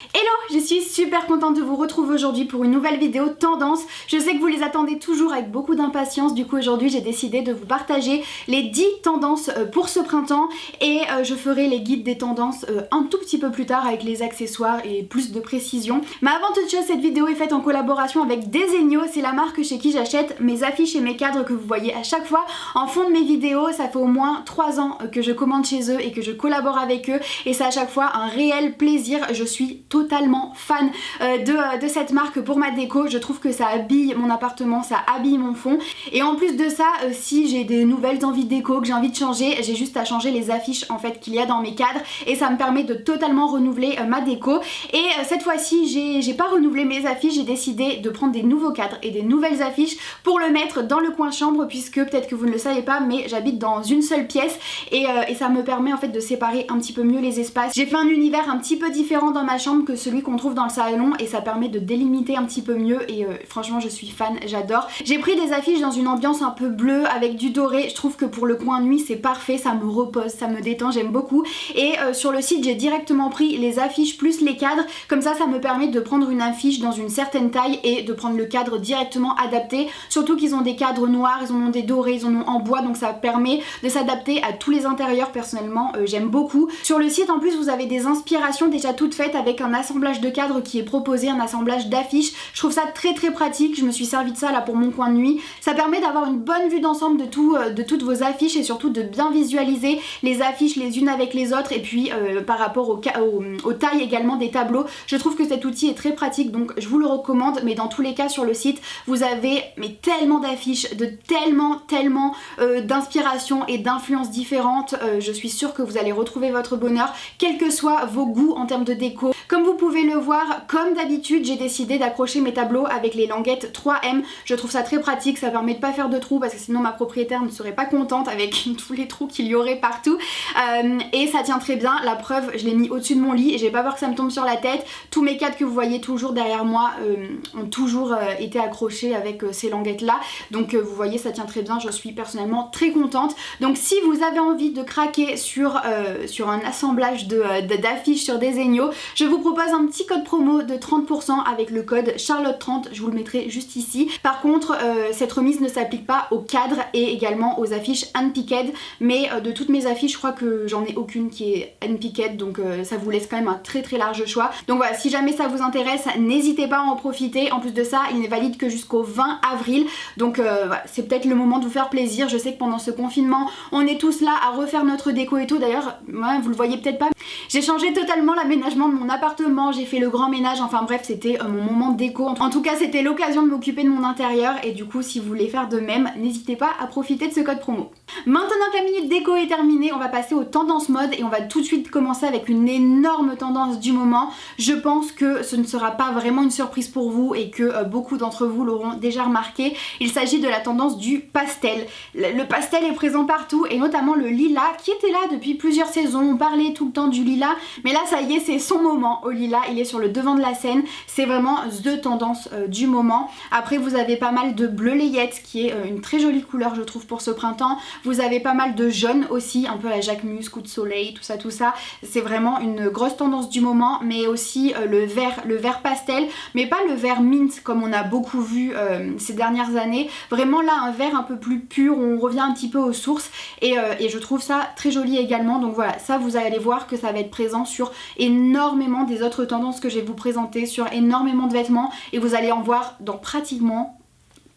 Hello, je suis super contente de vous retrouver aujourd'hui pour une nouvelle vidéo tendance. Je sais que vous les attendez toujours avec beaucoup d'impatience, du coup aujourd'hui j'ai décidé de vous partager les 10 tendances pour ce printemps et je ferai les guides des tendances un tout petit peu plus tard avec les accessoires et plus de précision. Mais avant toute chose, cette vidéo est faite en collaboration avec Desenio, c'est la marque chez qui j'achète mes affiches et mes cadres que vous voyez à chaque fois en fond de mes vidéos. Ça fait au moins 3 ans que je commande chez eux et que je collabore avec eux et c'est à chaque fois un réel plaisir. Je suis totalement fan de cette marque pour ma déco. Je trouve que ça habille mon appartement, ça habille mon fond. Et en plus de ça, si j'ai des nouvelles envies de déco, que j'ai envie de changer, j'ai juste à changer les affiches en fait qu'il y a dans mes cadres et ça me permet de totalement renouveler ma déco. Et cette fois-ci, j'ai pas renouvelé mes affiches, j'ai décidé de prendre des nouveaux cadres et des nouvelles affiches pour le mettre dans le coin chambre, puisque peut-être que vous ne le savez pas, mais j'habite dans une seule pièce et ça me permet en fait de séparer un petit peu mieux les espaces. J'ai fait un univers un petit peu différent dans ma chambre que celui qu'on trouve dans le salon et ça permet de délimiter un petit peu mieux et franchement je suis fan, j'adore. J'ai pris des affiches dans une ambiance un peu bleue avec du doré. Je trouve que pour le coin nuit c'est parfait, ça me repose, ça me détend, j'aime beaucoup. Et sur le site j'ai directement pris les affiches plus les cadres, comme ça me permet de prendre une affiche dans une certaine taille et de prendre le cadre directement adapté. Surtout qu'ils ont des cadres noirs, ils en ont des dorés, ils en ont en bois, donc ça permet de s'adapter à tous les intérieurs. Personnellement j'aime beaucoup. Sur le site en plus vous avez des inspirations déjà toutes faites avec un assemblage de cadres qui est proposé, un assemblage d'affiches. Je trouve ça très pratique, je me suis servi de ça là pour mon coin de nuit. Ça permet d'avoir une bonne vue d'ensemble de toutes vos affiches et surtout de bien visualiser les affiches les unes avec les autres et puis par rapport aux tailles également des tableaux. Je trouve que cet outil est très pratique, donc je vous le recommande. Mais dans tous les cas sur le site vous avez tellement d'affiches, de tellement d'inspirations et d'influences différentes. Je suis sûre que vous allez retrouver votre bonheur quels que soient vos goûts en termes de déco. Comme vous pouvez le voir, comme d'habitude j'ai décidé d'accrocher mes tableaux avec les languettes 3M. Je trouve ça très pratique, ça permet de pas faire de trous parce que sinon ma propriétaire ne serait pas contente avec tous les trous qu'il y aurait partout. Et ça tient très bien, la preuve je l'ai mis au-dessus de mon lit et j'ai pas peur que ça me tombe sur la tête. Tous mes cadres que vous voyez toujours derrière moi ont toujours été accrochés avec ces languettes là, donc vous voyez ça tient très bien, je suis personnellement très contente. Donc si vous avez envie de craquer sur un assemblage d'affiches sur Desenio, je vous propose un petit code promo de 30% avec le code Charlotte30, je vous le mettrai juste ici. Par contre cette remise ne s'applique pas aux cadres et également aux affiches handpicked, mais de toutes mes affiches je crois que j'en ai aucune qui est handpicked, donc ça vous laisse quand même un très large choix. Donc voilà, si jamais ça vous intéresse, n'hésitez pas à en profiter. En plus de ça, il n'est valide que jusqu'au 20 avril, donc voilà, c'est peut-être le moment de vous faire plaisir. Je sais que pendant ce confinement on est tous là à refaire notre déco et tout. D'ailleurs ouais, vous le voyez peut-être pas, j'ai changé totalement l'aménagement de mon appartement, j'ai fait le grand ménage, enfin bref c'était mon moment de déco. En tout cas c'était l'occasion de m'occuper de mon intérieur et du coup si vous voulez faire de même, n'hésitez pas à profiter de ce code promo. Maintenant que la minute déco est terminée, on va passer aux tendances mode et on va tout de suite commencer avec une énorme tendance du moment. Je pense que ce ne sera pas vraiment une surprise pour vous et que beaucoup d'entre vous l'auront déjà remarqué. Il s'agit de la tendance du pastel. Le pastel est présent partout et notamment le lilas qui était là depuis plusieurs saisons. On parlait tout le temps du lilas, mais là ça y est, c'est son moment au lilas, il est sur le devant de la scène. C'est vraiment the tendance du moment. Après vous avez pas mal de bleu layette qui est une très jolie couleur je trouve pour ce printemps. Vous avez pas mal de jaune aussi, un peu à la Jacquemus, coup de soleil, tout ça. C'est vraiment une grosse tendance du moment, mais aussi le vert pastel, mais pas le vert mint comme on a beaucoup vu ces dernières années. Vraiment là un vert un peu plus pur, on revient un petit peu aux sources et je trouve ça très joli également. Donc voilà, ça vous allez voir que ça va être présent sur énormément des autres tendances que je vais vous présenter, sur énormément de vêtements et vous allez en voir dans pratiquement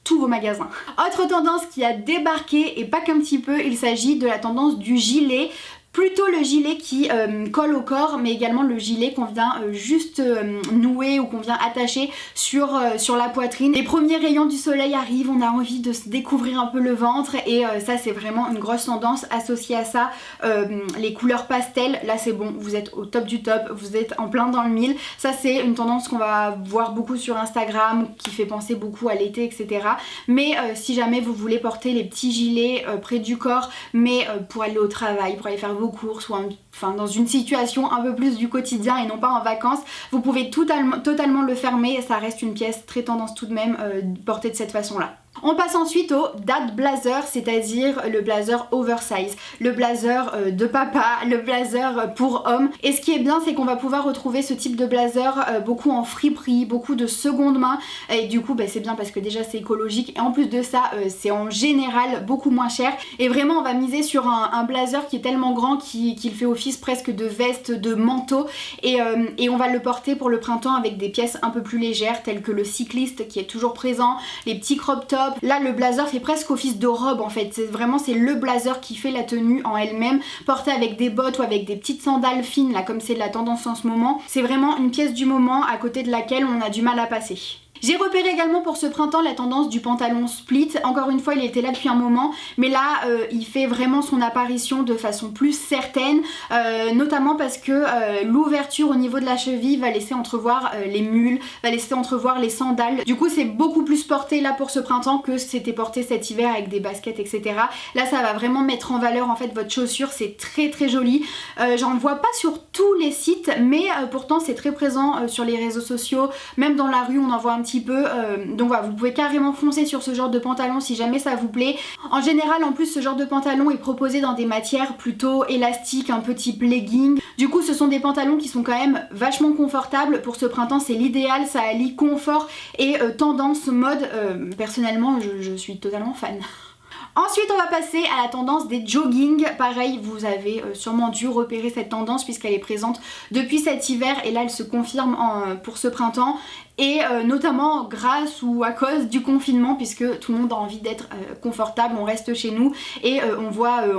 tous vos magasins. Autre tendance qui a débarqué et pas qu'un petit peu, il s'agit de la tendance du gilet. Plutôt le gilet qui colle au corps, mais également le gilet qu'on vient juste nouer ou qu'on vient attacher sur la poitrine. Les premiers rayons du soleil arrivent, on a envie de se découvrir un peu le ventre et ça c'est vraiment une grosse tendance associée à ça. Les couleurs pastel, là c'est bon, vous êtes au top du top, vous êtes en plein dans le mille. Ça c'est une tendance qu'on va voir beaucoup sur Instagram, qui fait penser beaucoup à l'été, etc. Mais si jamais vous voulez porter les petits gilets près du corps, mais pour aller au travail, pour aller faire vos courses ou dans une situation un peu plus du quotidien et non pas en vacances, vous pouvez totalement le fermer, ça reste une pièce très tendance tout de même portée de cette façon là. On passe ensuite au dad blazer, c'est-à-dire le blazer oversize, le blazer de papa, le blazer pour homme. Et ce qui est bien, c'est qu'on va pouvoir retrouver ce type de blazer beaucoup en friperie, beaucoup de seconde main. Et du coup, c'est bien parce que déjà c'est écologique. Et en plus de ça, c'est en général beaucoup moins cher. Et vraiment, on va miser sur un blazer qui est tellement grand qu'il fait office presque de veste, de manteau. Et on va le porter pour le printemps avec des pièces un peu plus légères, telles que le cycliste qui est toujours présent, les petits crop tops. Là le blazer fait presque office de robe en fait, c'est le blazer qui fait la tenue en elle-même, porté avec des bottes ou avec des petites sandales fines là comme c'est la tendance en ce moment. C'est vraiment une pièce du moment à côté de laquelle on a du mal à passer. J'ai repéré également pour ce printemps la tendance du pantalon split. Encore une fois, il était là depuis un moment, mais là il fait vraiment son apparition de façon plus certaine, notamment parce que l'ouverture au niveau de la cheville va laisser entrevoir les mules, va laisser entrevoir les sandales. Du coup c'est beaucoup plus porté là pour ce printemps que c'était porté cet hiver avec des baskets etc. Là ça va vraiment mettre en valeur en fait votre chaussure, c'est très très joli. J'en vois pas sur tous les sites, mais pourtant c'est très présent sur les réseaux sociaux, même dans la rue on en voit un petit peu, donc voilà, vous pouvez carrément foncer sur ce genre de pantalon si jamais ça vous plaît. En général en plus ce genre de pantalon est proposé dans des matières plutôt élastiques, un peu type legging. Du coup ce sont des pantalons qui sont quand même vachement confortables. Pour ce printemps c'est l'idéal, ça allie confort et tendance mode. Personnellement je suis totalement fan. Ensuite on va passer à la tendance des jogging. Pareil, vous avez sûrement dû repérer cette tendance puisqu'elle est présente depuis cet hiver et là elle se confirme pour ce printemps. Et notamment grâce ou à cause du confinement, puisque tout le monde a envie d'être confortable, on reste chez nous et on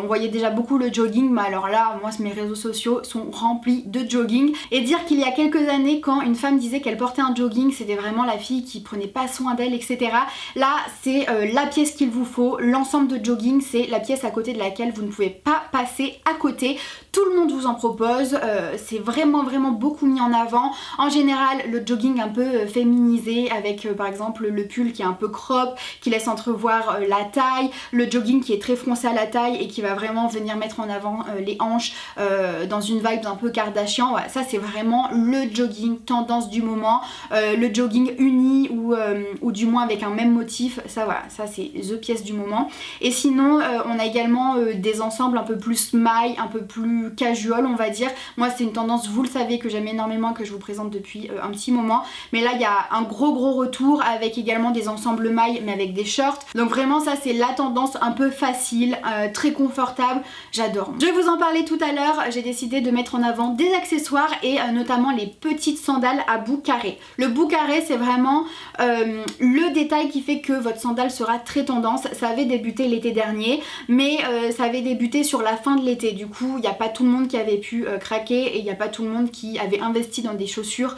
voyait déjà beaucoup le jogging, mais alors là moi mes réseaux sociaux sont remplis de jogging. Et dire qu'il y a quelques années quand une femme disait qu'elle portait un jogging, c'était vraiment la fille qui prenait pas soin d'elle etc. Là c'est la pièce qu'il vous faut, l'ensemble de jogging c'est la pièce à côté de laquelle vous ne pouvez pas passer à côté. Tout le monde vous en propose, c'est vraiment beaucoup mis en avant. En général le jogging un peu féminisé avec par exemple le pull qui est un peu crop, qui laisse entrevoir la taille, le jogging qui est très froncé à la taille et qui va vraiment venir mettre en avant les hanches dans une vibe un peu Kardashian. Voilà, ça c'est vraiment le jogging tendance du moment, le jogging uni ou du moins avec un même motif, ça voilà, ça c'est the pièce du moment. Et sinon on a également des ensembles un peu plus maille, un peu plus casual on va dire. Moi c'est une tendance, vous le savez, que j'aime énormément, que je vous présente depuis un petit moment, mais là il y a un gros retour avec également des ensembles mailles mais avec des shorts. Donc vraiment ça c'est la tendance un peu facile, très confortable, j'adore. Je vais vous en parler tout à l'heure, j'ai décidé de mettre en avant des accessoires et notamment les petites sandales à bout carré. Le bout carré c'est vraiment le détail qui fait que votre sandale sera très tendance. Ça avait débuté l'été dernier, mais ça avait débuté sur la fin de l'été. Du coup il n'y a pas tout le monde qui avait pu craquer et il n'y a pas tout le monde qui avait investi dans des chaussures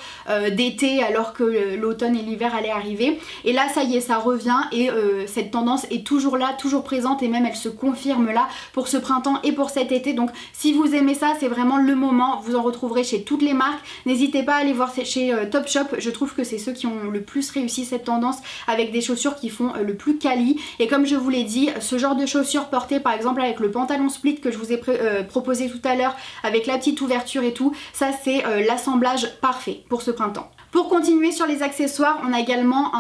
d'été alors que l'automne et l'hiver allaient arriver. Et là ça y est, ça revient et cette tendance est toujours là, toujours présente, et même elle se confirme là pour ce printemps et pour cet été. Donc si vous aimez ça, c'est vraiment le moment. Vous en retrouverez chez toutes les marques. N'hésitez pas à aller voir chez Topshop, je trouve que c'est ceux qui ont le plus réussi cette tendance avec des chaussures qui font le plus quali. Et comme je vous l'ai dit, ce genre de chaussures portées par exemple avec le pantalon split que je vous ai proposé tout à l'heure avec la petite ouverture et tout, ça c'est l'assemblage parfait pour ce printemps. Pour continuer sur les accessoires, on a également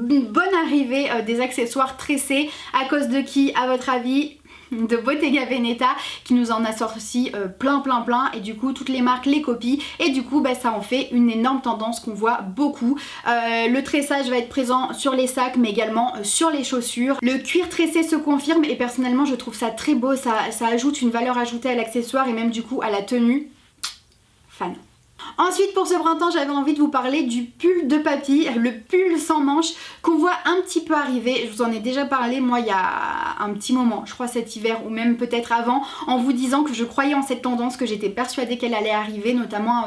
une bonne arrivée des accessoires tressés. À cause de qui, à votre avis? De Bottega Veneta qui nous en a sorti plein et du coup toutes les marques les copient et du coup ça en fait une énorme tendance qu'on voit beaucoup. Le tressage va être présent sur les sacs mais également sur les chaussures. Le cuir tressé se confirme et personnellement je trouve ça très beau, ça ajoute une valeur ajoutée à l'accessoire et même du coup à la tenue. Fan. Ensuite pour ce printemps j'avais envie de vous parler du pull de papy, le pull sans manches qu'on voit un petit peu arriver. Je vous en ai déjà parlé moi il y a un petit moment, je crois cet hiver ou même peut-être avant, en vous disant que je croyais en cette tendance, que j'étais persuadée qu'elle allait arriver, notamment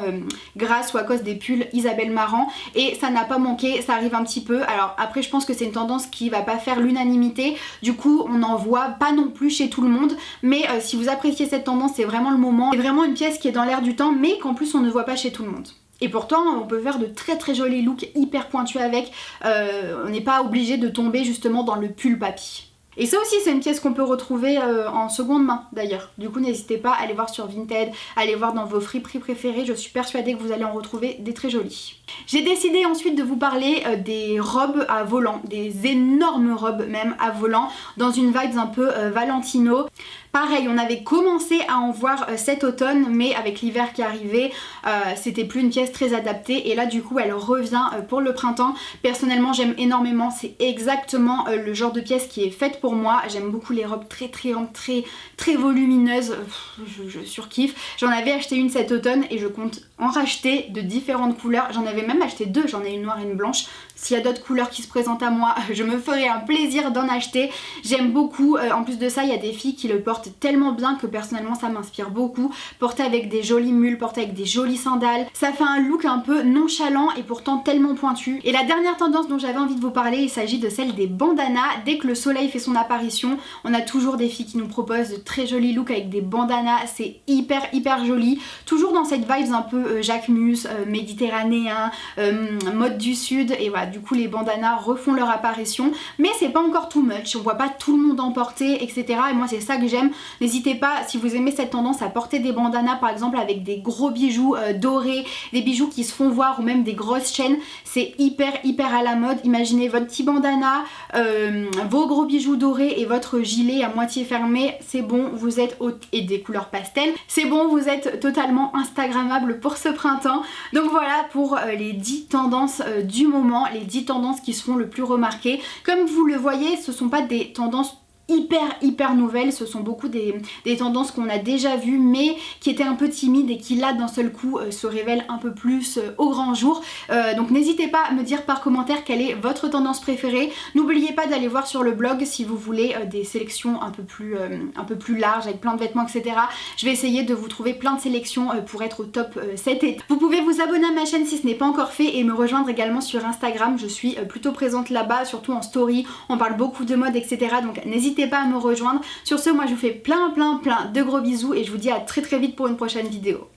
grâce ou à cause des pulls Isabelle Marant, et ça n'a pas manqué, ça arrive un petit peu. Alors après je pense que c'est une tendance qui va pas faire l'unanimité, du coup on n'en voit pas non plus chez tout le monde, mais si vous appréciez cette tendance c'est vraiment le moment. C'est vraiment une pièce qui est dans l'air du temps mais qu'en plus on ne voit pas chez tout le monde. Et pourtant on peut faire de très jolis looks hyper pointus avec, on n'est pas obligé de tomber justement dans le pull papy. Et ça aussi c'est une pièce qu'on peut retrouver en seconde main d'ailleurs. Du coup n'hésitez pas à aller voir sur Vinted, à aller voir dans vos friperies préférées, je suis persuadée que vous allez en retrouver des très jolies. J'ai décidé ensuite de vous parler des robes à volant, des énormes robes même à volant, dans une vibe un peu Valentino. Pareil, on avait commencé à en voir cet automne, mais avec l'hiver qui arrivait, c'était plus une pièce très adaptée. Et là du coup elle revient pour le printemps. Personnellement j'aime énormément, c'est exactement le genre de pièce qui est faite pour moi. J'aime beaucoup les robes très volumineuses, je surkiffe. J'en avais acheté une cet automne et je compte en racheter de différentes couleurs. J'en avais même acheté deux, j'en ai une noire et une blanche. S'il y a d'autres couleurs qui se présentent à moi, je me ferai un plaisir d'en acheter. J'aime beaucoup, en plus de ça il y a des filles qui le portent tellement bien que personnellement ça m'inspire beaucoup. Porté avec des jolies mules, porté avec des jolies sandales, ça fait un look un peu nonchalant et pourtant tellement pointu. Et la dernière tendance dont j'avais envie de vous parler, il s'agit de celle des bandanas. Dès que le soleil fait son apparition, on a toujours des filles qui nous proposent de très jolis looks avec des bandanas, c'est hyper joli. Toujours dans cette vibe un peu Jacquemus, méditerranéen, mode du sud, et voilà, du coup les bandanas refont leur apparition, mais c'est pas encore too much, on voit pas tout le monde en porter, etc. Et moi c'est ça que j'aime. N'hésitez pas, si vous aimez cette tendance, à porter des bandanas par exemple avec des gros bijoux dorés, des bijoux qui se font voir ou même des grosses chaînes, c'est hyper à la mode. Imaginez votre petit bandana, vos gros bijoux dorés et votre gilet à moitié fermé, c'est bon, vous êtes et des couleurs pastel, c'est bon, vous êtes totalement instagrammable pour ce printemps. Donc voilà pour les 10 tendances du moment, les 10 tendances qui se font le plus remarquer. Comme vous le voyez, ce sont pas des tendances hyper nouvelles, ce sont beaucoup des tendances qu'on a déjà vues mais qui étaient un peu timides et qui là d'un seul coup se révèlent un peu plus au grand jour. Donc n'hésitez pas à me dire par commentaire quelle est votre tendance préférée. N'oubliez pas d'aller voir sur le blog si vous voulez des sélections un peu plus larges avec plein de vêtements, etc. Je vais essayer de vous trouver plein de sélections pour être au top cet été. Vous pouvez vous abonner à ma chaîne si ce n'est pas encore fait et me rejoindre également sur Instagram, je suis plutôt présente là-bas, surtout en story, on parle beaucoup de mode, etc. Donc n'hésitez pas à me rejoindre. Sur ce, moi je vous fais plein de gros bisous et je vous dis à très vite pour une prochaine vidéo.